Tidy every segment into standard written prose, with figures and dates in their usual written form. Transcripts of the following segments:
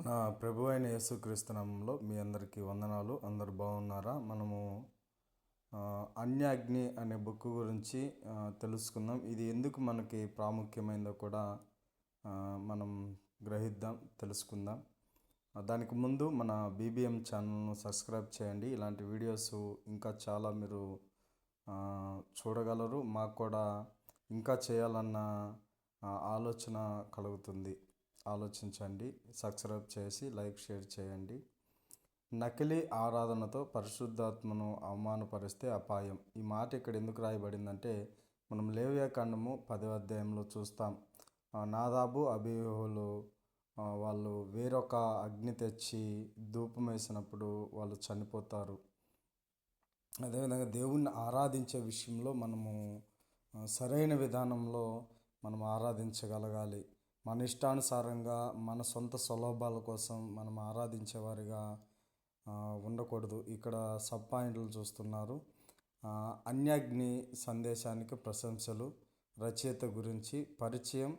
నా ప్రభు అయిన యేసుక్రీస్తు నామములో మీ అందరికీ వందనాలు. అందరు బాగున్నారా? మనము అన్యాగ్ని అనే బుక్ గురించి తెలుసుకుందాం. ఇది ఎందుకు మనకి ప్రాముఖ్యమైందో కూడా మనం గ్రహిద్దాం, తెలుసుకుందాం. దానికి ముందు మన బీబీఎం ఛానల్ను సబ్స్క్రైబ్ చేయండి. ఇలాంటి వీడియోస్ ఇంకా చాలా మీరు చూడగలరు. మాకు కూడా ఇంకా చేయాలన్న ఆలోచన కలుగుతుంది. ఆలోచించండి, సబ్స్క్రైబ్ చేసి లైక్ షేర్ చేయండి. నకిలీ ఆరాధనతో పరిశుద్ధాత్మను అవమానపరిస్తే అపాయం. ఈ మాట ఇక్కడ ఎందుకు రాయబడిందంటే, మనం లేవియాకాండము 10వ అధ్యాయంలో చూస్తాం. నాదాబు అబీహులు వాళ్ళు వేరొక అగ్ని తెచ్చి ధూపం వేసినప్పుడు వాళ్ళు చనిపోతారు. అదేవిధంగా దేవుణ్ణి ఆరాధించే విషయంలో మనము సరైన విధానంలో మనం ఆరాధించగలగాలి. మన ఇష్టానుసారంగా మన సొంత స్వలాభాల కోసం మనం ఆరాధించేవారిగా ఉండకూడదు. ఇక్కడ సబ్ పాయింట్లు చూస్తున్నారు. అన్యాగ్ని సందేశానికి ప్రశంసలు, రచయిత గురించి పరిచయం,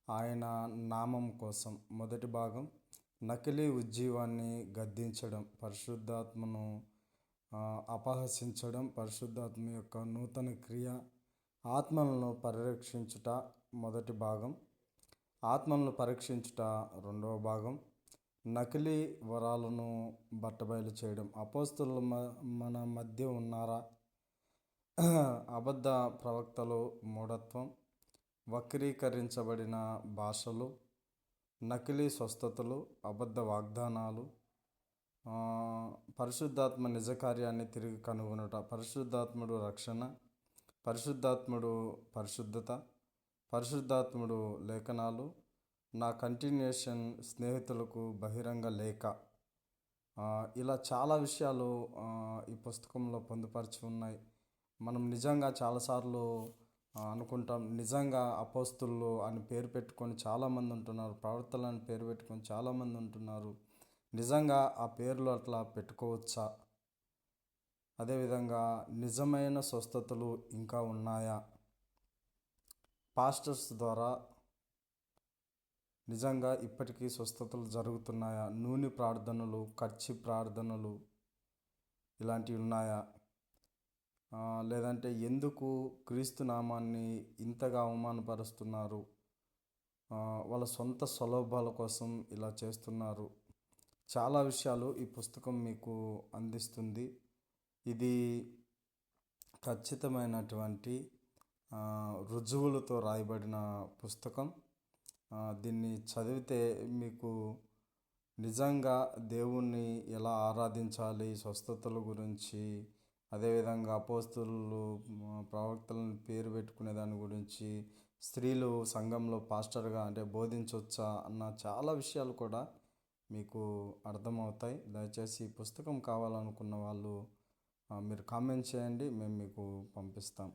ఆయన నామం కోసం. మొదటి భాగం, నకిలీ ఉజ్జీవాన్ని గద్దించడం, పరిశుద్ధాత్మను అపహసించడం, పరిశుద్ధాత్మ యొక్క నూతన క్రియ, ఆత్మలను పరిరక్షించుట మొదటి భాగం, ఆత్మలను పరీక్షించుట రెండవ భాగం, నకిలీ వరాలను బట్టబయలు చేయడం. అపోస్తలులు మన మధ్య ఉన్నారా? అబద్ధ ప్రవక్తలు, మూఢత్వం, వక్రీకరించబడిన భాషలు, నకిలీ స్వస్థతలు, అబద్ధ వాగ్దానాలు, పరిశుద్ధాత్మ నిజ కార్యాన్ని తిరిగి కనుగొనుట, పరిశుద్ధాత్ముడు రక్షణ, పరిశుద్ధాత్ముడు పరిశుద్ధత, పరిశుద్ధాత్ముడు లేఖనాలు, నా కంటిన్యూషన్, స్నేహితులకు బహిరంగ లేఖ. ఇలా చాలా విషయాలు ఈ పుస్తకంలో పొందుపరిచి ఉన్నాయి. మనం నిజంగా చాలాసార్లు అనుకుంటాం, నిజంగా అపోస్తులు అని పేరు పెట్టుకొని చాలామంది ఉంటున్నారు, ప్రవర్తనలు అని పేరు పెట్టుకొని చాలామంది ఉంటున్నారు. నిజంగా ఆ పేర్లు అట్లా పెట్టుకోవచ్చా? అదేవిధంగా నిజమైన స్వస్థతలు ఇంకా ఉన్నాయా? పాస్టర్స్ ద్వారా నిజంగా ఇప్పటికీ స్వస్థతలు జరుగుతున్నాయా? నూనె ప్రార్థనలు, కర్చి ప్రార్థనలు ఇలాంటివి ఉన్నాయా? లేదంటే ఎందుకు క్రీస్తు నామాన్ని ఇంతగా అవమానపరుస్తున్నారు? వాళ్ళ సొంత స్వలాభాల కోసం ఇలా చేస్తున్నారు. చాలా విషయాలు ఈ పుస్తకం మీకు అందిస్తుంది. ఇది ఖచ్చితమైనటువంటి రుజువులతో రాయబడిన పుస్తకం. దీన్ని చదివితే మీకు నిజంగా దేవుణ్ణి ఎలా ఆరాధించాలి, స్వస్థతల గురించి, అదేవిధంగా అపోస్తలులు ప్రవక్తలను పేరు పెట్టుకునే దాని గురించి, స్త్రీలు సంఘంలో పాస్టర్గా అంటే బోధించవచ్చా అన్న చాలా విషయాలు కూడా మీకు అర్థమవుతాయి. దయచేసి ఈ పుస్తకం కావాలనుకున్న వాళ్ళు మీరు కామెంట్ చేయండి, మేము మీకు పంపిస్తాం.